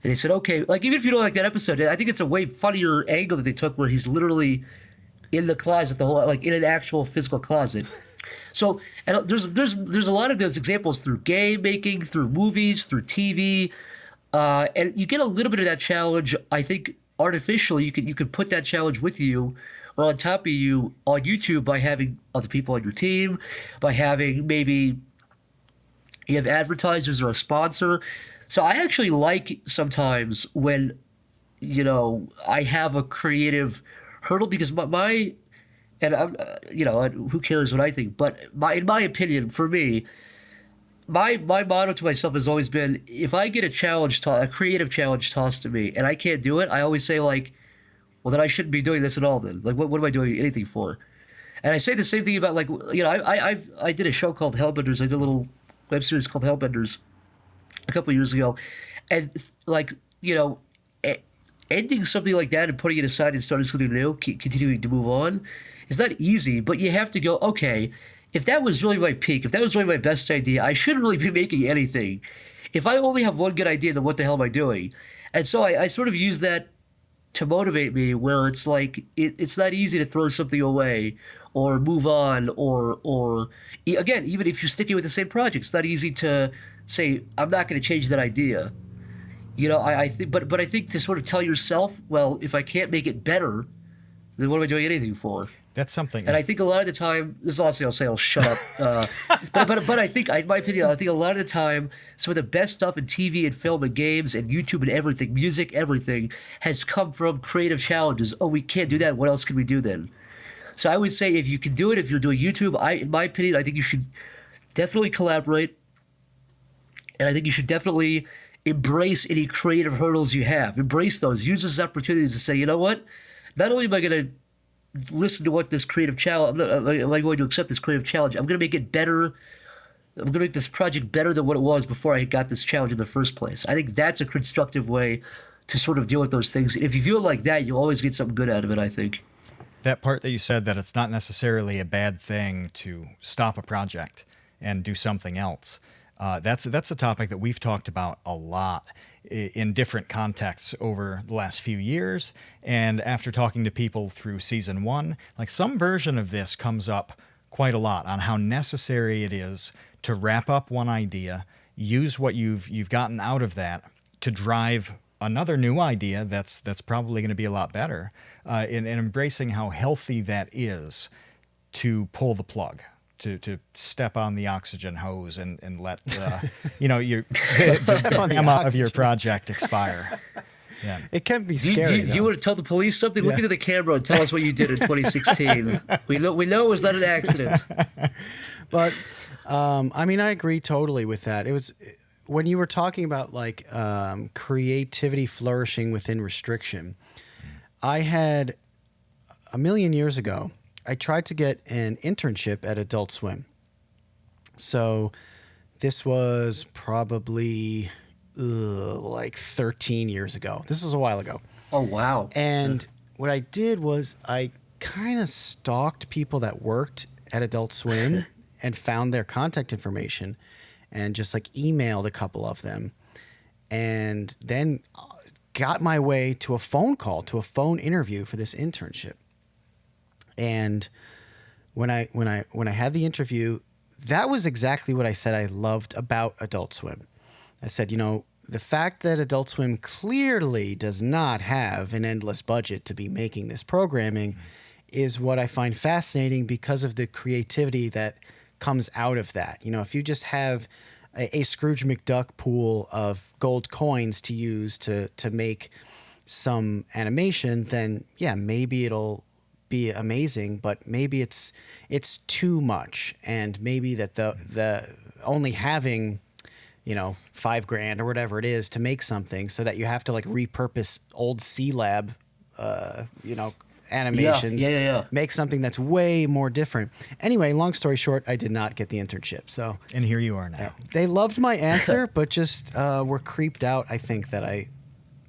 And they said, okay, like, even if you don't like that episode, I think it's a way funnier angle that they took where he's literally in the closet, like in an actual physical closet. So, and there's a lot of those examples through game making, through movies, through TV, and you get a little bit of that challenge. I think artificially you could put that challenge with you or on top of you on YouTube by having other people on your team, by having maybe you have advertisers or a sponsor. So I actually like sometimes when, I have a creative hurdle, because my and I'm, who cares what I think? But in my opinion, for me, my motto to myself has always been, if I get a creative challenge tossed to me and I can't do it, I always say, like, well, then I shouldn't be doing this at all then. Like, what am I doing anything for? And I say the same thing about, like, I did a show called Hellbenders. I did a little web series called Hellbenders a couple of years ago. And, like, ending something like that and putting it aside and starting something new, continuing to move on, is not easy, but you have to go, okay, if that was really my peak, if that was really my best idea, I shouldn't really be making anything. If I only have one good idea, then what the hell am I doing? And so I sort of use that to motivate me, where it's like, it's not easy to throw something away or move on, or again, even if you're sticking with the same project, it's not easy to say, I'm not going to change that idea. You know, I think, but I think to sort of tell yourself, well, if I can't make it better, then what am I doing anything for? That's something. And I think a lot of the time, this is honestly, I'll say, I'll shut up. But I think, in my opinion, I think a lot of the time, some of the best stuff in TV and film and games and YouTube and everything, music, everything, has come from creative challenges. Oh, we can't do that. What else can we do then? So I would say if you can do it, if you're doing YouTube, in my opinion, I think you should definitely collaborate. And I think you should definitely embrace any creative hurdles you have. Embrace those. Use those opportunities to say, you know what? Not only am I going to listen to what this creative challenge, am I going to accept this creative challenge? I'm going to make it better. I'm going to make this project better than what it was before I got this challenge in the first place. I think that's a constructive way to sort of deal with those things. If you feel like that, you'll always get something good out of it, I think. That part that you said, that it's not necessarily a bad thing to stop a project and do something else. That's a topic that we've talked about a lot in different contexts over the last few years. And after talking to people through season 1, like some version of this comes up quite a lot on how necessary it is to wrap up one idea, use what you've gotten out of that to drive another new idea that's probably going to be a lot better, and embracing how healthy that is to pull the plug. To step on the oxygen hose and let the gamma of your project expire. Yeah. It can be scary. You want to tell the police something? Look into the camera and tell us what you did in 2016. We know it was not an accident. But I mean, I agree totally with that. It was when you were talking about like creativity flourishing within restriction. I had a million years ago, I tried to get an internship at Adult Swim. So this was probably like 13 years ago. This was a while ago. Oh, wow. And what I did was I kind of stalked people that worked at Adult Swim and found their contact information and just like emailed a couple of them. And then got my way to a phone call, to a phone interview for this internship. And when I had the interview, that was exactly what I said I loved about Adult Swim. I said, you know, the fact that Adult Swim clearly does not have an endless budget to be making this programming is what I find fascinating because of the creativity that comes out of that. You know, if you just have a Scrooge McDuck pool of gold coins to use to make some animation, then yeah, maybe it'll be amazing, but maybe it's too much, and maybe that the only having, you know, $5,000 or whatever it is to make something, so that you have to like repurpose old C-Lab, animations, make something that's way more different. Anyway, long story short, I did not get the internship. So, and here you are now. They loved my answer, but just were creeped out, I think, that I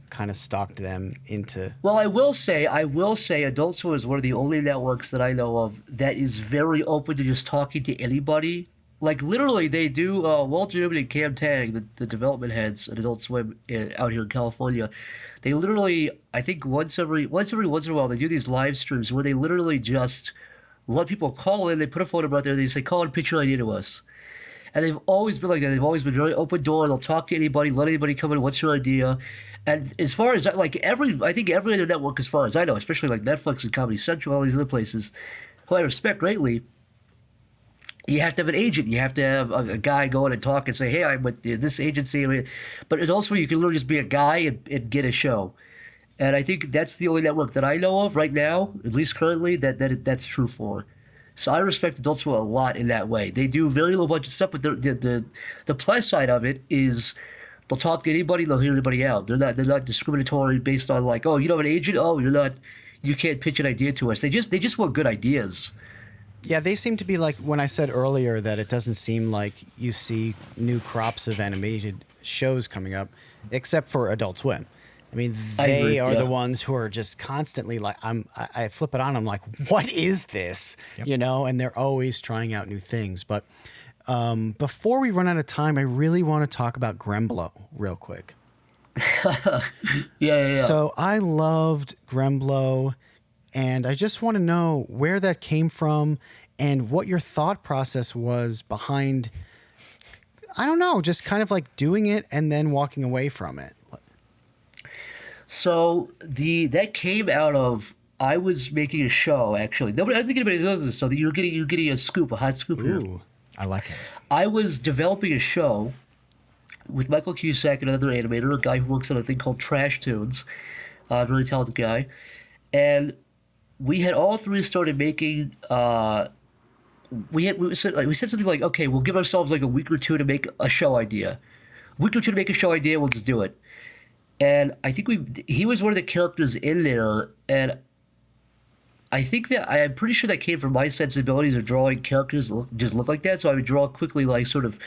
kind of stalked them into. Well, I will say Adult Swim is one of the only networks that I know of that is very open to just talking to anybody. Like literally, they do. Walter Newman and Cam Tang, the development heads at Adult Swim out here in California, they literally, I think once in a while, they do these live streams where they literally just let people call in. They put a phone number out there. They say, "Call and pitch your idea to us." And they've always been like that. They've always been very open door. They'll talk to anybody, let anybody come in. What's your idea? And as far as like I think every other network, as far as I know, especially like Netflix and Comedy Central, all these other places, who I respect greatly, you have to have an agent. You have to have a guy go in and talk and say, "Hey, I'm with this agency." But it's also you can literally just be a guy and get a show. And I think that's the only network that I know of right now, at least currently, that's true for. So I respect Adult Swim a lot in that way. They do very low budget stuff, but the plus side of it is they'll talk to anybody, they'll hear anybody out. They're not discriminatory based on like, oh, you don't have an agent, oh, you can't pitch an idea to us. They just want good ideas. Yeah, they seem to be like when I said earlier that it doesn't seem like you see new crops of animated shows coming up, except for Adult Swim. I mean, they are the ones who are just constantly like, I flip it on, I'm like, what is this? Yep. You know, and they're always trying out new things. But before we run out of time, I really want to talk about Gremblo real quick. Yeah. So I loved Gremblo, and I just want to know where that came from and what your thought process was behind. I don't know, just kind of like doing it and then walking away from it? So that came out of I was making a show actually. Nobody, I don't think anybody knows this. So you're getting a scoop, a hot scoop here. Ooh. I like it. I was developing a show with Michael Cusack and another animator, a guy who works on a thing called Trash Tunes, a really talented guy, and we had all three started making. We said something like, okay, we'll give ourselves like a week or two to make a show idea. A week or two to make a show idea, we'll just do it. And I think he was one of the characters in there, and I think that I'm pretty sure that came from my sensibilities of drawing characters just look like that. So I would draw quickly, like sort of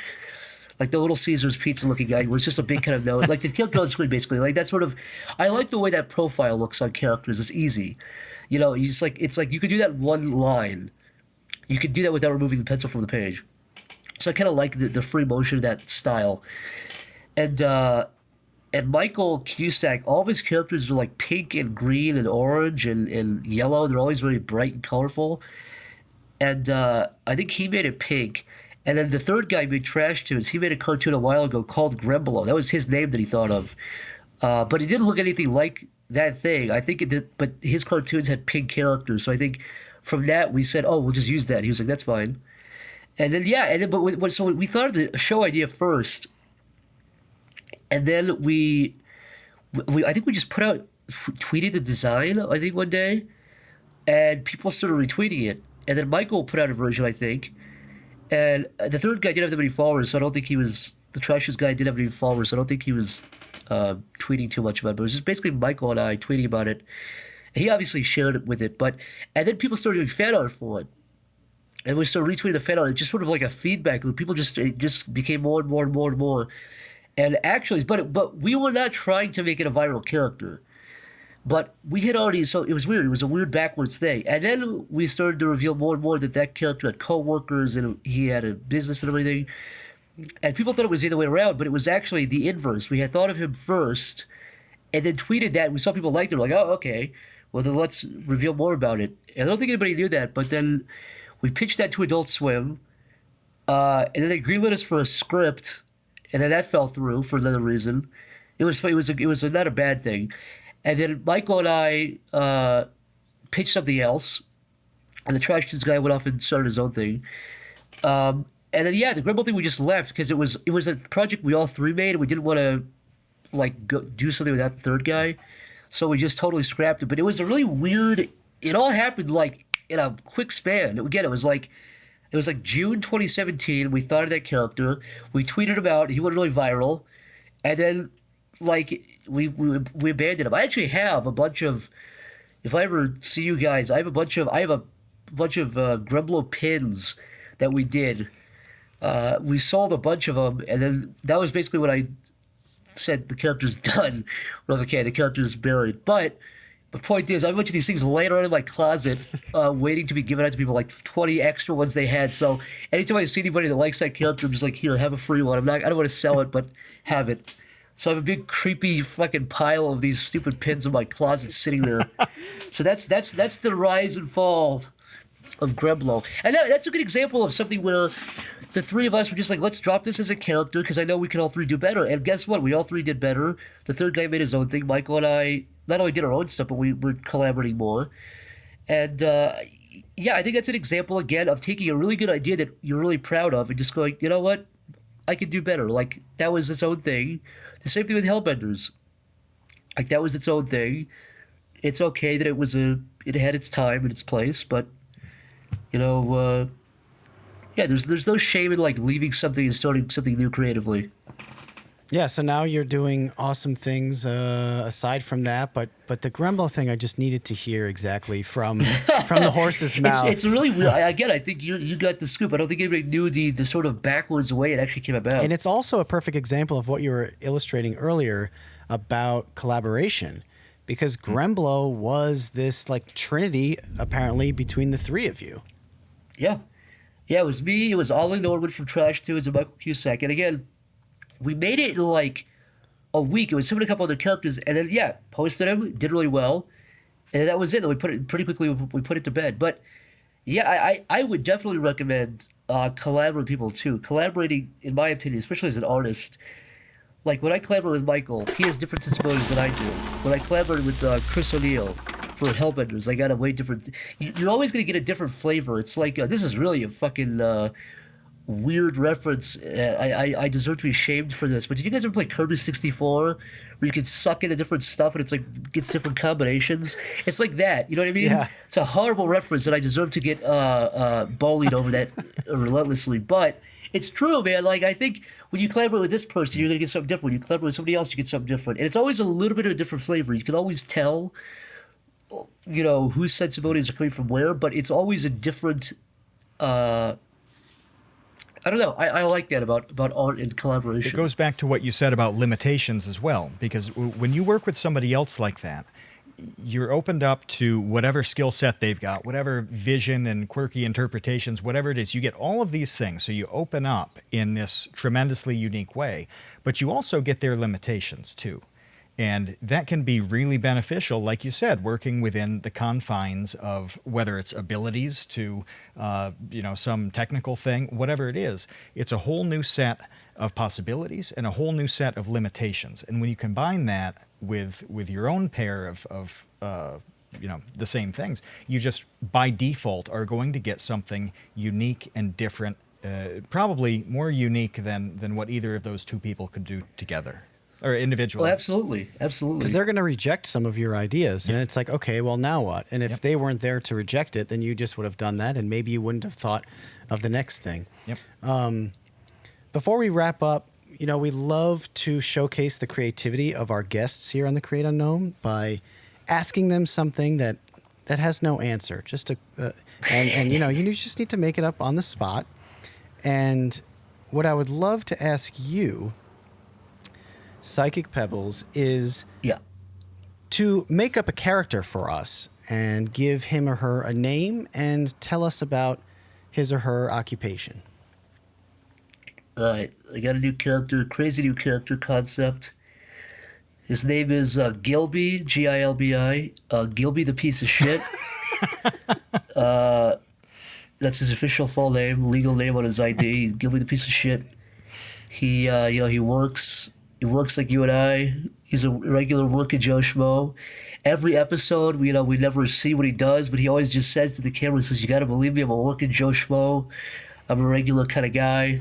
like the Little Caesars pizza looking guy, where it's just a big kind of nose, like the character on the screen, basically. Like that sort of. I like the way that profile looks on characters. It's easy, you know. It's like you could do that one line. You could do that without removing the pencil from the page. So I kind of like the free motion of that style, and Michael Cusack, all of his characters are like pink and green and orange and yellow. They're always very bright and colorful. And I think he made it pink. And then the third guy made Trash Tunes. He made a cartoon a while ago called Gremblo. That was his name that he thought of. But it didn't look anything like that thing. I think it did, but his cartoons had pink characters. So I think from that we said, oh, we'll just use that. He was like, that's fine. And then, so we thought of the show idea first. And then I think we just tweeted the design, I think, one day, and people started retweeting it. And then Michael put out a version, I think. And the third guy didn't have that many followers, so I don't think he was, the Trashes guy didn't have any followers, so I don't think he was tweeting too much about it. But it was just basically Michael and I tweeting about it. He obviously shared it with it, and then people started doing fan art for it. And we started retweeting the fan art. It's just sort of like a feedback loop. People it just became more and more and more and more. And actually, but we were not trying to make it a viral character. But we had already, so it was weird. It was a weird backwards thing. And then we started to reveal more and more that character had coworkers and he had a business and everything. And people thought it was the other way around, but it was actually the inverse. We had thought of him first and then tweeted that. We saw people liked it. We're like, oh, okay. Well, then let's reveal more about it. And I don't think anybody knew that, but then we pitched that to Adult Swim. And then they greenlit us for a script. And then that fell through for another reason. It was not a bad thing. And then Michael and I pitched something else, and the Trash Tunes guy went off and started his own thing. And then the Gremblo thing we just left because it was a project we all three made, and we didn't want to do something with that third guy, so we just totally scrapped it. But it was a really weird. It all happened like in a quick span. Again, it was like June 2017. We thought of that character. We tweeted him out. He went really viral. And then, we abandoned him. I actually have a bunch of, if I ever see you guys, I have a bunch of Gremblo pins that we did. We sold a bunch of them. And then that was basically when I said the character's done. Well, okay, the character's buried. But the point is, I have a bunch of these things laying around in my closet, waiting to be given out to people, like 20 extra ones they had. So anytime I see anybody that likes that character, I'm just like, here, have a free one. I don't want to sell it, but have it. So I have a big creepy fucking pile of these stupid pins in my closet sitting there. So that's the rise and fall of Gremblo. And that's a good example of something where the three of us were just like, let's drop this as a character because I know we can all three do better. And guess what? We all three did better. The third guy made his own thing. Michael and I not only did our own stuff, but we were collaborating more. And I think that's an example, again, of taking a really good idea that you're really proud of and just going, you know what? I could do better. Like, that was its own thing. The same thing with Hellbenders. Like, that was its own thing. It's okay that it had its time and its place, but, there's no shame in, leaving something and starting something new creatively. Yeah, so now you're doing awesome things aside from that, but the Gremblo thing I just needed to hear exactly from the horse's mouth. It's really weird. Again, I think you got the scoop. I don't think anybody knew the sort of backwards way it actually came about. And it's also a perfect example of what you were illustrating earlier about collaboration, because Gremblo was this trinity apparently between the three of you. Yeah, it was me. It was Ollie Norman from Trash Tunes and Michael Cusack. And again, we made it in a week. It was him and a couple other characters, and then posted him, did really well, and that was it. Then we put it pretty quickly. We put it to bed. But Yeah, I would definitely recommend collaborating with people too. Collaborating, in my opinion, especially as an artist, like when I collaborate with Michael, he has different sensibilities than I do. When I collaborated with Chris O'Neill for Hellbenders, I got a way different. You're always going to get a different flavor. It's like this is really a fucking weird reference. I deserve to be shamed for this. But did you guys ever play Kirby 64, where you can suck into different stuff and it's like gets different combinations? It's like that. You know what I mean? Yeah. It's a horrible reference, and I deserve to get bullied over that relentlessly. But it's true, man. Like I think when you collaborate with this person, you're gonna get something different. When you collaborate with somebody else, you get something different, and it's always a little bit of a different flavor. You can always tell, whose sensibilities are coming from where, but it's always a different. I don't know. I like that about art and collaboration. It goes back to what you said about limitations as well, because when you work with somebody else like that, you're opened up to whatever skill set they've got, whatever vision and quirky interpretations, whatever it is. You get all of these things, so you open up in this tremendously unique way, but you also get their limitations too. And that can be really beneficial, like you said, working within the confines of whether it's abilities to, some technical thing, whatever it is. It's a whole new set of possibilities and a whole new set of limitations. And when you combine that with your own pair of the same things, you just by default are going to get something unique and different, probably more unique than what either of those two people could do together. Or individually. Well, absolutely. Because they're going to reject some of your ideas. And it's like, okay, well, now what? And if they weren't there to reject it, then you just would have done that. And maybe you wouldn't have thought of the next thing. Yep. Before we wrap up, we love to showcase the creativity of our guests here on The Create Unknown by asking them something that has no answer. Just you just need to make it up on the spot. And what I would love to ask you, PsychicPebbles, is to make up a character for us and give him or her a name and tell us about his or her occupation. All right, I got a new character, crazy new character concept. His name is Gilby, Gilbi, Gilby the piece of shit. That's his official full name, legal name on his ID. He's Gilby the piece of shit. He works. He works like you and I. He's a regular working Joe Schmo. Every episode, we never see what he does, but he always just says to the camera, he says, "You got to believe me, I'm a working Joe Schmo. I'm a regular kind of guy."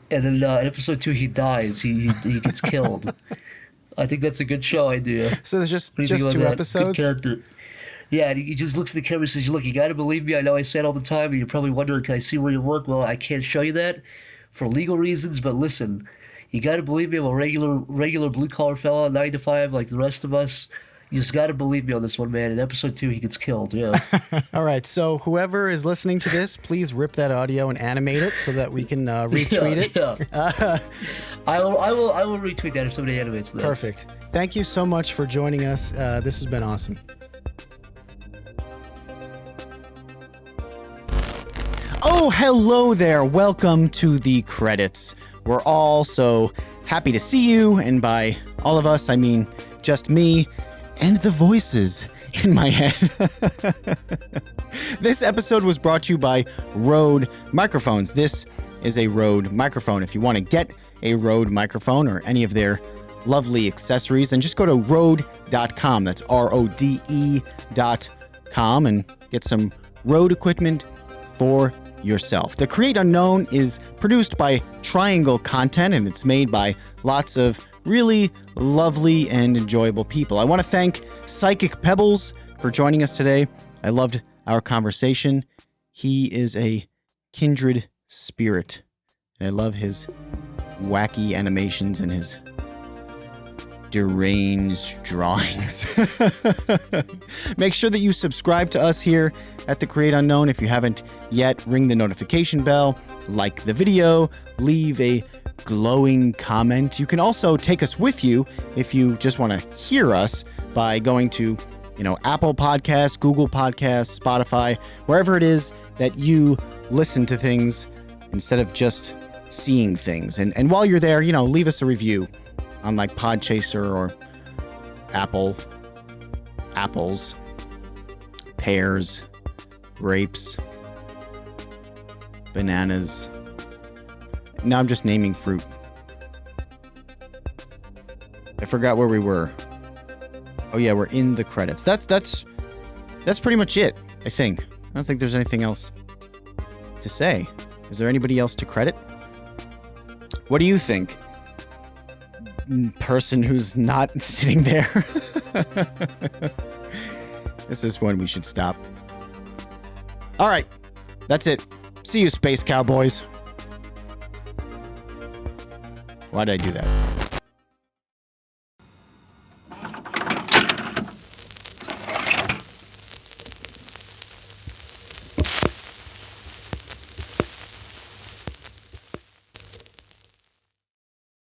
And then in episode 2, he dies. He gets killed. I think that's a good show idea. So there's just 2 episodes? Good character. Yeah, and he just looks at the camera and says, "Look, you got to believe me. I know I say it all the time, and you're probably wondering, can I see where you work? Well, I can't show you that for legal reasons, but listen, you got to believe me. I'm a regular blue-collar fella, 9 to 5, like the rest of us. You just got to believe me on this one, man." In episode 2, he gets killed, yeah. All right, so whoever is listening to this, please rip that audio and animate it so that we can retweet it. Yeah. I will retweet that if somebody animates that. Perfect. Thank you so much for joining us. This has been awesome. Oh, hello there. Welcome to the credits. We're all so happy to see you, and by all of us, I mean just me and the voices in my head. This episode was brought to you by Rode Microphones. This is a Rode microphone. If you want to get a Rode microphone or any of their lovely accessories, then just go to Rode.com. That's RODE.com and get some Rode equipment for yourself. The Create Unknown is produced by Triangle Content, and it's made by lots of really lovely and enjoyable people. I want to thank PsychicPebbles for joining us today. I loved our conversation. He is a kindred spirit, and I love his wacky animations and his deranged drawings. Make sure that you subscribe to us here at The Create Unknown. If you haven't yet, ring the notification bell, like the video, leave a glowing comment. You can also take us with you if you just want to hear us by going to, Apple Podcasts, Google Podcasts, Spotify, wherever it is that you listen to things instead of just seeing things. And while you're there, leave us a review on like Podchaser or apples, pears, grapes, bananas. Now I'm just naming fruit. I forgot where we were. Oh yeah, we're in the credits. That's pretty much it, I think. I don't think there's anything else to say. Is there anybody else to credit? What do you think? Person who's not sitting there. This is when we should stop. All right. That's it. See you, Space Cowboys. Why'd I do that?